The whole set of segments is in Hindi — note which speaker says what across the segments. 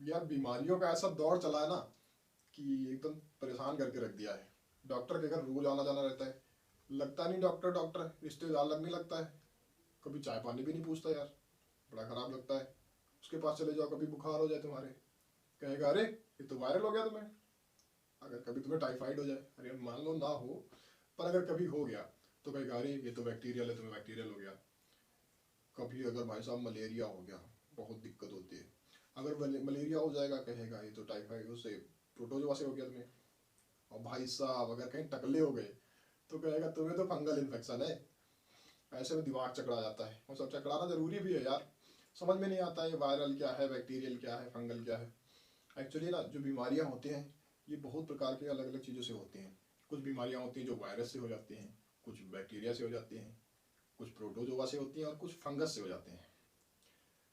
Speaker 1: यार बीमारियों का ऐसा दौर चला है ना कि एकदम परेशान करके रख दिया है। डॉक्टर के घर रोज आना जाना रहता है। लगता नहीं डॉक्टर डॉक्टर, रिश्तेदार लगने लगता है। कभी चाय पानी भी नहीं पूछता यार, बड़ा खराब लगता है। उसके पास चले जाओ, कभी बुखार हो जाए तुम्हारे, कहेगा अरे ये तो वायरल हो गया तुम्हें। अगर कभी तुम्हें टाइफाइड हो जाए, अरे मान लो ना हो, पर अगर कभी हो गया तो कहेगा अरे ये तो बैक्टीरियल है, तुम्हें बैक्टीरियल हो गया। कभी अगर भाई साहब मलेरिया हो गया, बहुत दिक्कत होती है। अगर मलेरिया हो जाएगा, कहेगा ये तो टाइफाइड उससे प्रोटोजोआ से हो गया तुम्हें। और भाई साहब अगर कहीं टकले हो गए तो कहेगा तुम्हें तो फंगल इन्फेक्शन है। ऐसे में दिमाग चकरा जाता है, और सब चकराना जरूरी भी है यार। समझ में नहीं आता ये वायरल क्या है, बैक्टीरियल क्या है, फंगल क्या है। एक्चुअली ना जो बीमारियां होती हैं ये बहुत प्रकार के अलग अलग चीज़ों से होती हैं। कुछ बीमारियां होती हैं जो वायरस से हो जाती हैं, कुछ बैक्टीरिया से हो जाती हैं, कुछ प्रोटोजोआ से होती हैं और कुछ फंगस से हो जाते हैं।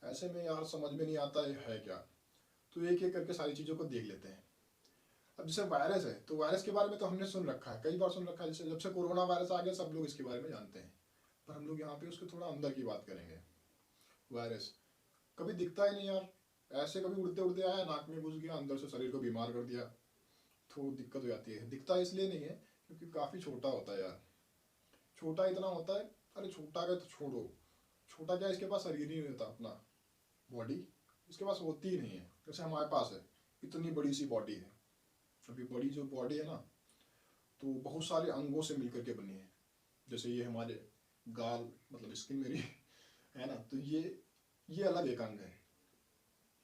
Speaker 1: ऐसे में यार समझ में नहीं आता ये है क्या। तो एक एक करके सारी चीज़ों को देख लेते हैं। अब जैसे वायरस है तो वायरस के बारे में तो हमने सुन रखा है, कई बार सुन रखा है। जैसे जब से कोरोना वायरस आ गया सब लोग इसके बारे में जानते हैं। पर हम लोग यहाँ पे उसके थोड़ा अंदर की बात करेंगे। वायरस कभी दिखता ही नहीं यार, ऐसे कभी उड़ते उड़ते आया, नाक में घुस गया, अंदर से शरीर को बीमार कर दिया, थोड़ी दिक्कत हो जाती है। दिखता इसलिए नहीं है क्योंकि काफ़ी छोटा होता है यार। छोटा इतना होता है, अरे छोटा का तो छोड़ो, छोटा क्या इसके पास शरीर ही नहीं होता अपना, बॉडी इसके पास होती ही नहीं है। जैसे हमारे पास है, इतनी बड़ी सी बॉडी है। अभी बड़ी जो बॉडी है ना, तो बहुत सारे अंगों से मिलकर के बनी है। जैसे ये हमारे गाल, मतलब स्किन मेरी है ना, तो ये अलग एक अंग है।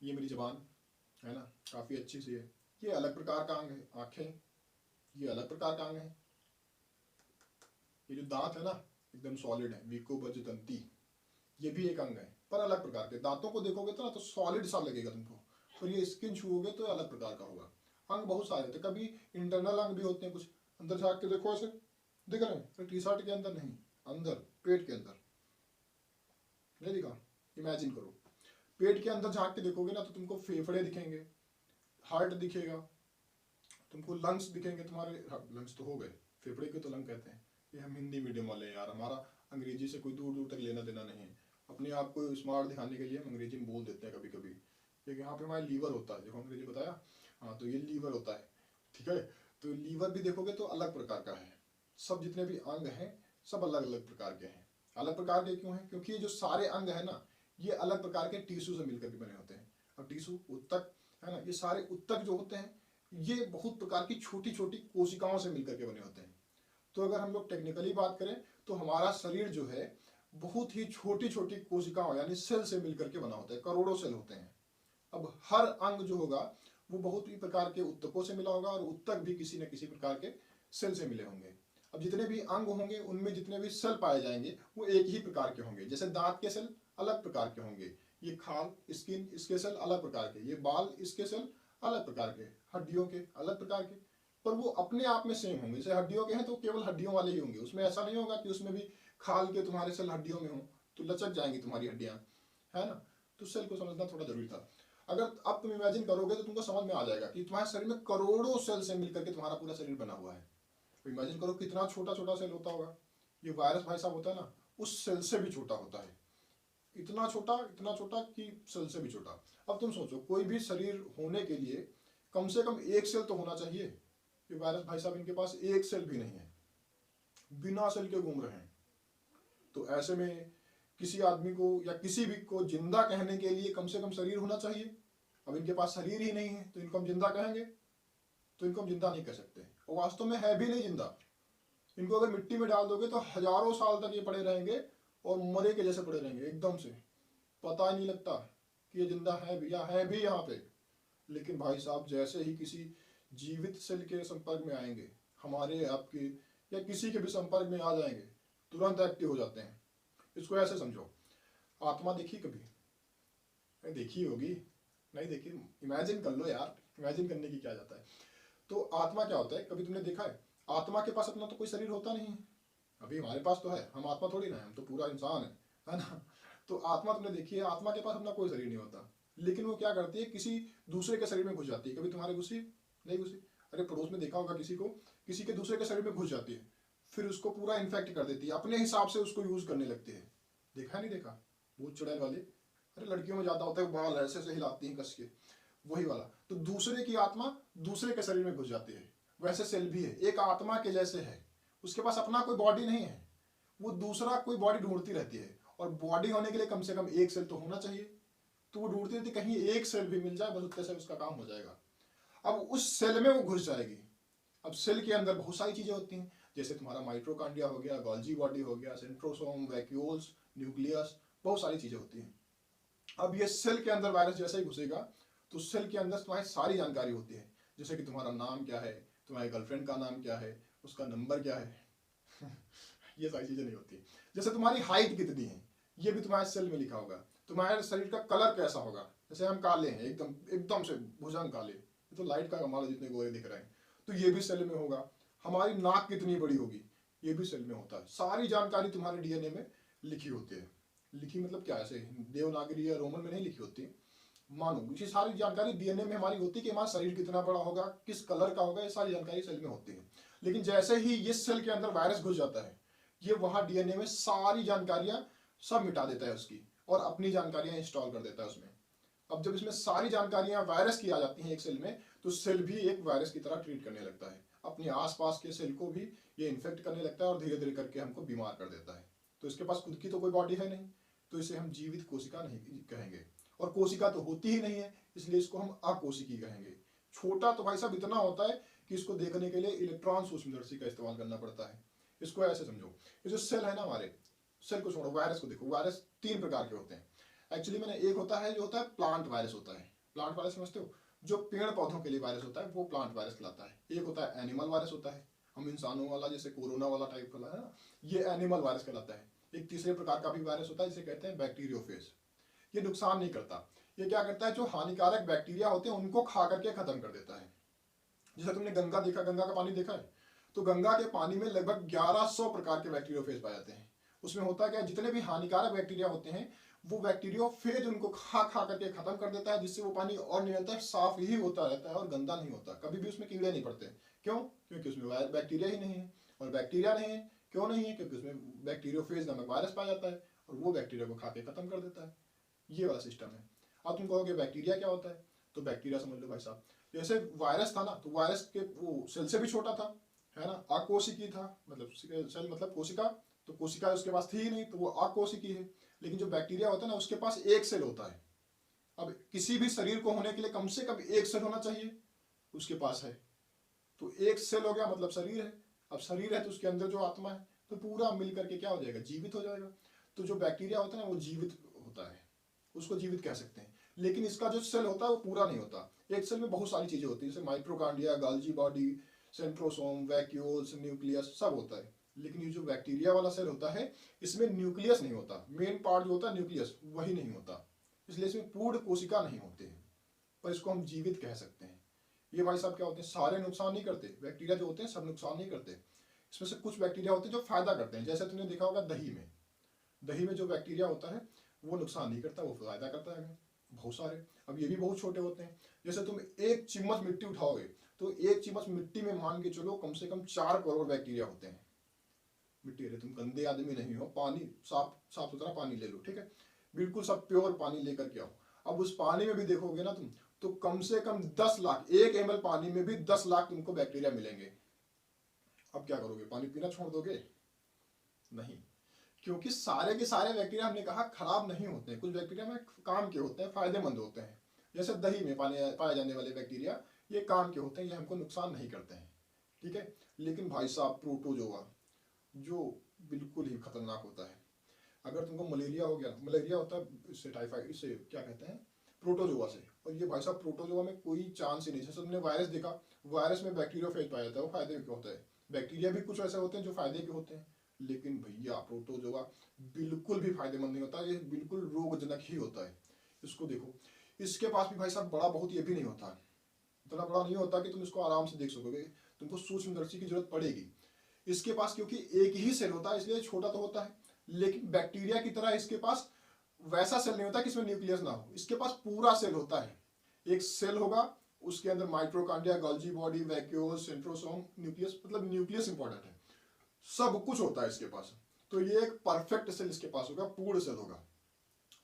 Speaker 1: ये मेरी जबान है ना, काफ़ी अच्छी सी है, ये अलग प्रकार का अंग है। आँखें, ये अलग प्रकार का अंग है। ये जो दांत है ना, एकदम सॉलिड है, विकोबज्रतंती, ये भी एक अंग है, पर अलग प्रकार के। दांतों को देखोगे तो ना तो सॉलिड सा लगेगा तुमको, पर ये स्किन छूओगे तो अलग प्रकार का होगा। अंग बहुत सारे होते हैं, कभी इंटरनल अंग भी होते हैं कुछ। अंदर झाँक के देखो, ऐसे दिख रहे हैं, टी शर्ट के अंदर नहीं, अंदर पेट के अंदर नहीं दिखा, इमेजिन करो। पेट के अंदर झाँक के देखोगे ना तो तुमको फेफड़े दिखेंगे, हार्ट दिखेगा, तुमको लंग्स दिखेंगे। तुम्हारे लंग्स तो हो गए, फेफड़े के तो लंग कहते हैं। ये हम हिंदी मीडियम वाले हैं यार, हमारा अंग्रेजी से कोई दूर दूर तक लेना देना नहीं है। अपने आप को स्मार्ट दिखाने के लिए हम अंग्रेजी में बोल देते हैं कभी कभी। लेकिन यहाँ पे हमारा लीवर होता है, देखो अंग्रेजी बताया, हाँ तो ये लीवर होता है, ठीक है। तो लीवर भी देखोगे तो अलग प्रकार का है। सब जितने भी अंग हैं सब अलग अलग प्रकार के हैं। अलग प्रकार के क्यों हैं? क्योंकि ये जो सारे अंग है ना, ये अलग प्रकार के टिश्यू से मिलकर के बने होते हैं। अब टिश्यू, उत्तक है ना, ये सारे उत्तक जो होते हैं ये बहुत प्रकार की छोटी छोटी कोशिकाओं से मिलकर के बने होते हैं। तो अगर हम लोग टेक्निकली बात करें तो हमारा शरीर जो है बहुत ही छोटी छोटी कोशिकाओं यानी सेल से मिलकर के बना होता है, करोड़ों सेल होते हैं। अब हर अंग जो होगा वो बहुत ही प्रकार के उत्तकों से मिला होगा, और उत्तक भी किसी न किसी प्रकार के सेल से मिले होंगे। अब जितने भी अंग होंगे उनमें जितने भी सेल पाए जाएंगे वो एक ही प्रकार के होंगे। जैसे दांत के सेल अलग प्रकार के होंगे, ये खाल स्किन इसके सेल अलग प्रकार के, ये बाल इसके सेल अलग प्रकार के, हड्डियों के अलग प्रकार के, पर वो अपने आप में सेम होंगे। जैसे हड्डियों के हैं तो केवल हड्डियों वाले ही होंगे, उसमें ऐसा नहीं होगा कि उसमें भी खाल के तुम्हारे सेल हड्डियों में हो तो लचक जाएंगी तुम्हारी हड्डियां, है ना। तो सेल को समझना थोड़ा जरूरी था। अगर अब तुम इमेजिन करोगे तो तुमको समझ में आ जाएगा कि तुम्हारे शरीर में करोड़ों सेल से मिलकर के तुम्हारा पूरा शरीर बना हुआ है। तो इमेजिन करो कितना छोटा छोटा सेल होता होगा। ये वायरस भाई साहब होता है ना, उस सेल से भी छोटा होता है, इतना छोटा कि सेल से भी छोटा। अब तुम सोचो कोई भी शरीर होने के लिए कम से कम एक सेल तो होना चाहिए। ये वायरस भाई साहब इनके पास एक सेल भी नहीं है, बिना सेल के घूम रहे हैं। तो ऐसे में किसी आदमी को या किसी भी को जिंदा कहने के लिए कम से कम शरीर होना चाहिए। अब इनके पास शरीर ही नहीं है तो इनको हम जिंदा कहेंगे? तो इनको हम जिंदा नहीं कह सकते, और वास्तव में है भी नहीं जिंदा। इनको अगर मिट्टी में डाल दोगे तो हजारों साल तक ये पड़े रहेंगे और मरे के जैसे पड़े रहेंगे एकदम से, पता ही नहीं लगता कि ये जिंदा है भी या है भी यहाँ पे। लेकिन भाई साहब जैसे ही किसी जीवित सेल के संपर्क में आएंगे, हमारे आपके या किसी के भी संपर्क में आ जाएंगे, तुरंत एक्टिव हो जाते हैं। इसको ऐसे समझो, आत्मा देखी कभी? नहीं देखी होगी, नहीं देखी, इमेजिन कर लो यार, इमेजिन करने की क्या जाता है। तो आत्मा क्या होता है, कभी तुमने देखा है? आत्मा के पास अपना तो कोई शरीर होता नहीं है। अभी हमारे पास तो है, हम आत्मा थोड़ी ना है, हम तो पूरा इंसान है ना। तो आत्मा तुमने देखी है, आत्मा के पास अपना कोई शरीर नहीं होता, लेकिन वो क्या करती है, किसी दूसरे के शरीर में घुस जाती है। कभी तुम्हारे घुसी? नहीं घुसी? अरे पड़ोस में देखा होगा किसी को, किसी के दूसरे के शरीर में घुस जाती है, फिर उसको पूरा इन्फेक्ट कर देती है, अपने हिसाब से उसको यूज करने लगती है। देखा नहीं देखा? भूत चुड़ैल वाले, अरे लड़कियों में ज्यादा होता है, बाल ऐसे ऐसे हिलाती हैं कस के, वही वाला। तो दूसरे की आत्मा दूसरे के शरीर में घुस जाती है, वैसे सेल भी है, एक आत्मा के जैसे है। उसके पास अपना कोई बॉडी नहीं है, वो दूसरा कोई बॉडी ढूंढती रहती है, और बॉडी होने के लिए कम से कम एक सेल तो होना चाहिए। तो वो ढूंढती रहती, कहीं एक सेल भी मिल जाए, बस उतने से उसका काम हो जाएगा। अब उस सेल में वो घुस जाएगी। अब सेल के अंदर बहुत सारी चीजें होती हैं, जैसे तुम्हारा माइट्रोकांड्रिया हो गया, गोल्जी बॉडी हो गया, सेंट्रोसोम, वैक्यूल्स, न्यूक्लियस, बहुत सारी चीजें होती हैं। अब ये सेल के अंदर वायरस जैसे ही घुसेगा तो सेल के अंदर तुम्हारी सारी जानकारी होती है, जैसे कि तुम्हारा नाम क्या है, तुम्हारे गर्लफ्रेंड का नाम क्या है, उसका नंबर क्या है ये सारी चीजें नहीं होती। जैसे तुम्हारी हाइट कितनी है, ये भी तुम्हारे सेल में लिखा होगा। तुम्हारे शरीर का कलर कैसा होगा, जैसे हम काले हैं, एकदम एकदम से भुजंग काले, तो लाइट का कमाल, जितने गोरे दिख रहे हैं, तो ये भी सेल में होगा। हमारी नाक कितनी बड़ी होगी, ये भी सेल में होता है। सारी जानकारी तुम्हारे डीएनए में लिखी होती है। लिखी मतलब क्या, ऐसे देवनागरी या रोमन में नहीं लिखी होती, मानो ये सारी जानकारी डीएनए में हमारी होती है कि हमारा शरीर कितना बड़ा होगा, किस कलर का होगा, ये सारी जानकारी सेल में होती है। लेकिन जैसे ही ये सेल के अंदर वायरस घुस जाता है, ये वहां डीएनए में सारी जानकारियां सब मिटा देता है उसकी, और अपनी जानकारियां इंस्टॉल कर देता है उसमें। अब जब इसमें सारी जानकारियां वायरस की आ जाती हैं एक सेल में, तो सेल भी एक वायरस की तरह ट्रीट करने लगता है। अपने आसपास के सेल को भी ये इन्फेक्ट करने लगता है, और धीरे धीरे करके हमको बीमार कर देता है। तो इसके पास खुद की तो कोई बॉडी है नहीं, तो इसे हम जीवित कोशिका नहीं कहेंगे, और कोशिका तो होती ही नहीं है, इसलिए इसको हम अकोशिकी कहेंगे। छोटा तो भाई साहब इतना होता है कि इसको देखने के लिए इलेक्ट्रॉन सूक्ष्मदर्शी का इस्तेमाल करना पड़ता है। इसको ऐसे समझो, ये जो सेल है ना, हमारे सेल को छोड़ो, वायरस को देखो। वायरस 3 प्रकार के होते हैं एक्चुअली। मैंने एक होता है जो होता है प्लांट वायरस होता है। प्लांट वायरस समझते हो, जो पेड़ पौधों के लिए वायरस होता है, वो प्लांट वायरस कहलाता है। एक होता है एनिमल वायरस होता है, हम इंसानों वाला, जैसे कोरोना वाला टाइप वाला है ना, ये एनिमल वायरस कहलाता है। एक तीसरे प्रकार का भी वायरस होता है जिसे कहते हैं बैक्टीरियोफेज। ये नुकसान नहीं करता, ये क्या करता है, जो हानिकारक बैक्टीरिया होते हैं उनको खा करके खत्म कर देता है। जैसे तुमने गंगा देखा, गंगा का पानी देखा है, तो गंगा के पानी में लगभग 1100 प्रकार के बैक्टीरियोफेज पाए जाते हैं। उसमें होता क्या है, जितने भी हानिकारक बैक्टीरिया होते हैं, वो बैक्टीरियोफेज उनको खा खा करके खत्म कर देता है, जिससे वो पानी और निरंतर साफ ही होता रहता है और गंदा नहीं होता। कभी भी उसमें कीड़े नहीं पड़ते। क्यों? क्योंकि उसमें बैक्टीरिया ही नहीं है। और बैक्टीरिया नहीं है, क्यों नहीं है? क्योंकि उसमें बैक्टीरियोफेज नामक वायरस पाया जाता है, और वो बैक्टीरिया को खा के खत्म कर देता है। ये वाला सिस्टम है। अब तुम कहोगे बैक्टीरिया क्या होता है, तो बैक्टीरिया समझ लो भाई साहब, जैसे वायरस था ना, तो वायरस के वो सेल से भी छोटा था, है ना, अकोशिकी था, मतलब सेल मतलब कोशिका, तो कोशिका उसके पास थी ही नहीं, तो वो अकोशिकी है। लेकिन जो बैक्टीरिया होता है ना, उसके पास एक सेल होता है। अब किसी भी शरीर को होने के लिए कम से कम एक सेल होना चाहिए, उसके पास है, तो एक सेल हो गया मतलब शरीर है। अब शरीर है तो उसके अंदर जो आत्मा है, तो पूरा मिल करके क्या हो जाएगा, जीवित हो जाएगा। तो जो बैक्टीरिया होता है ना, वो जीवित होता है, उसको जीवित कह सकते हैं। लेकिन इसका जो सेल होता है वो पूरा नहीं होता। एक सेल में बहुत सारी चीजें होती है, जैसे mitochondria, Golgi body, centrosome, vacuoles, nucleus, सब होता है। लेकिन ये जो बैक्टीरिया वाला सेल होता है, इसमें न्यूक्लियस नहीं होता। मेन पार्ट जो होता है न्यूक्लियस, वही नहीं होता, इसलिए इसमें पूर्ण कोशिका नहीं होते हैं, पर इसको हम जीवित कह सकते हैं। ये भाई साहब क्या होते हैं, सारे नुकसान नहीं करते। बैक्टीरिया जो होते हैं सब नुकसान नहीं करते, इसमें से कुछ बैक्टीरिया होते हैं जो फायदा करते हैं। जैसे तुमने देखा होगा दही में जो बैक्टीरिया होता है वो नुकसान नहीं करता, वो फायदा करता है बहुत सारे। अब ये भी बहुत छोटे होते हैं। जैसे तुम 1 चम्मच मिट्टी उठाओगे, तो 1 चम्मच मिट्टी में मान के चलो कम से कम 4 करोड़ बैक्टीरिया होते हैं। मिट्टी, अरे तुम गंदे आदमी नहीं हो, पानी साफ साफ सुथरा पानी ले लो, ठीक है, बिल्कुल सब प्योर पानी लेकर के आओ। अब उस पानी में भी देखोगे ना तुम, तो कम से कम 10 लाख, 1 ml पानी में भी 10 लाख तुमको बैक्टीरिया मिलेंगे। अब क्या करोगे, पानी पीना छोड़ दोगे? नहीं, क्योंकि सारे के सारे बैक्टीरिया हमने कहा खराब नहीं होते हैं। कुछ बैक्टीरिया में काम के होते हैं, फायदेमंद होते हैं। जैसे दही में पाए जाने वाले बैक्टीरिया, ये काम के होते हैं, ये हमको नुकसान नहीं करते हैं, ठीक है। लेकिन भाई साहब प्रोटोजोआ, जो बिल्कुल ही खतरनाक होता है। अगर तुमको मलेरिया हो गया, मलेरिया होता है इससे, टाइफाइड, इससे क्या कहते हैं, प्रोटोजोआ से। और ये भाई साहब प्रोटोजोआ में कोई चांस ही नहीं। जैसे तुमने वायरस देखा, वायरस में बैक्टीरियोफेज पाया जाता है, वो फायदे के होता है। बैक्टीरिया भी कुछ ऐसे होते हैं जो फायदे के होते हैं, लेकिन भैया प्रोटोजोआ बिल्कुल भी फायदेमंद नहीं होता, ये बिल्कुल रोगजनक ही होता है। इसको देखो, इसके पास भी भाई साहब बड़ा बहुत ये भी नहीं होता, इतना बड़ा नहीं होता कि तुम इसको आराम से देख सकोगे, तुमको सूक्ष्मदर्शी की जरूरत पड़ेगी इसके पास, क्योंकि एक ही सेल होता है, इसलिए छोटा तो होता है। लेकिन बैक्टीरिया की तरह इसके पास वैसा सेल नहीं होता कि इसमें न्यूक्लियस ना हो, इसके पास पूरा सेल होता है। एक सेल होगा, उसके अंदर mitochondria, Golgi body, vacuole, centrosome, nucleus, मतलब न्यूक्लियस इंपॉर्टेंट है, सब कुछ होता है इसके पास। तो ये एक परफेक्ट सेल इसके पास होगा, पूर्ण सेल होगा,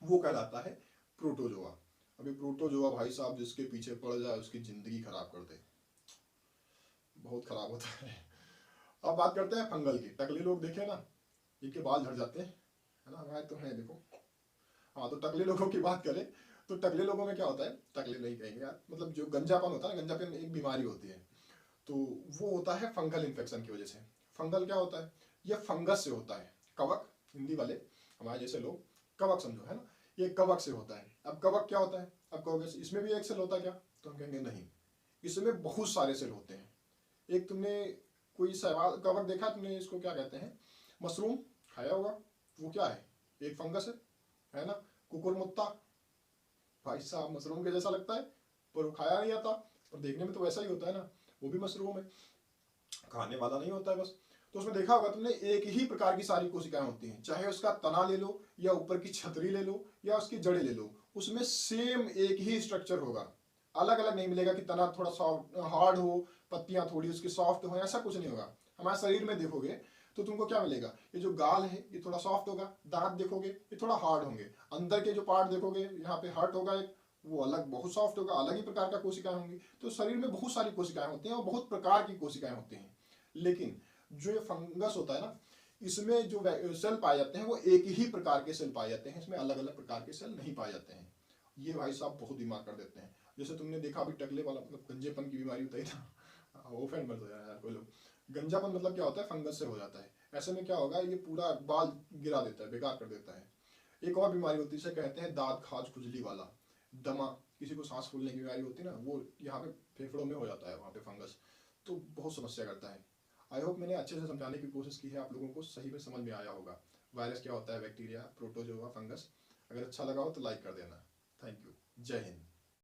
Speaker 1: वो कहलाता है प्रोटोजोआ। अभी प्रोटोजोआ भाई साहब जिसके पीछे पड़ जाए उसकी जिंदगी खराब कर दे, बहुत खराब होता है। अब बात करते हैं फंगल की। टकले लोग देखे ना, इनके बाल झड़ जाते हैं, है ना, हमारे तो है देखो। हाँ, तो टकले लोगों की बात करें तो टकले लोगों में क्या होता है, टकले नहीं कहेंगे यार, मतलब जो गंजापन होता है ना, गंजापन एक बीमारी होती है, तो वो होता है फंगल इन्फेक्शन की वजह से। फंगल क्या होता है, ये फंगस से होता है। कवक, हिंदी वाले हमारे जैसे लोग कवक समझो, है ना, ये कवक से होता है। अब कवक क्या होता है, अब कहोगे इसमें भी एक सेल होता है क्या, तो हम कहेंगे नहीं, इसमें बहुत सारे सेल होते हैं। एक तुमने कोई सवाल कवक देखा तुमने, इसको क्या कहते हैं, मशरूम खाया होगा, वो क्या है, एक फंगस है ना। कुकुरमुत्ता, भाई साहब मशरूम के जैसा लगता है पर वो खाया नहीं जाता, और देखने में तो वैसा ही होता है ना, वो भी मशरूम है, खाने वाला नहीं होता है बस। तो उसमें देखा होगा तुमने, एक ही प्रकार की सारी कोशिकाएं होती हैं, चाहे उसका तना ले लो या ऊपर की छतरी ले लो या उसकी जड़ें ले लो, उसमें सेम एक ही स्ट्रक्चर होगा, अलग अलग नहीं मिलेगा कि तना थोड़ा सॉफ्ट हार्ड हो, पत्तियां थोड़ी उसकी सॉफ्ट हो, ऐसा कुछ नहीं होगा। हमारे शरीर में देखोगे तो तुमको क्या मिलेगा, ये जो गाल है ये थोड़ा सॉफ्ट होगा, दांत देखोगे ये थोड़ा हार्ड होंगे, अंदर के जो पार्ट देखोगे यहाँ पे हार्ट होगा एक, वो अलग बहुत सॉफ्ट होगा, अलग ही प्रकार का कोशिकाएं होंगी। तो शरीर में बहुत सारी कोशिकाएं होती हैं और बहुत प्रकार की कोशिकाएं होती हैं। लेकिन जो ये फंगस होता है ना, इसमें जो सेल पाए जाते हैं वो एक ही प्रकार के सेल पाए जाते हैं, इसमें अलग अलग प्रकार के सेल नहीं पाए जाते हैं। ये भाई साहब बहुत दिमाग कर देते हैं। जैसे तुमने देखा अभी टकले वाला, मतलब गंजेपन की बीमारी बताई था, ऑफेंड मत हो यार कोई लोग। गंजापन मतलब क्या होता है, फंगस से हो जाता है। ऐसे में क्या होगा, ये पूरा बाल गिरा देता है, बेकार कर देता है। एक और बीमारी होती है, इसे कहते हैं दांत खाज खुजली वाला, दमा, किसी को सांस फूलने की बीमारी होती है ना, वो यहाँ पे फेफड़ों में हो जाता है, वहाँ पे फंगस, तो बहुत समस्या करता है। आई होप मैंने अच्छे से समझाने की कोशिश की है, आप लोगों को सही में समझ में आया होगा वायरस क्या होता है, बैक्टीरिया, प्रोटोजोआ, फंगस। अगर अच्छा लगा हो तो लाइक कर देना। थैंक यू, जय हिंद।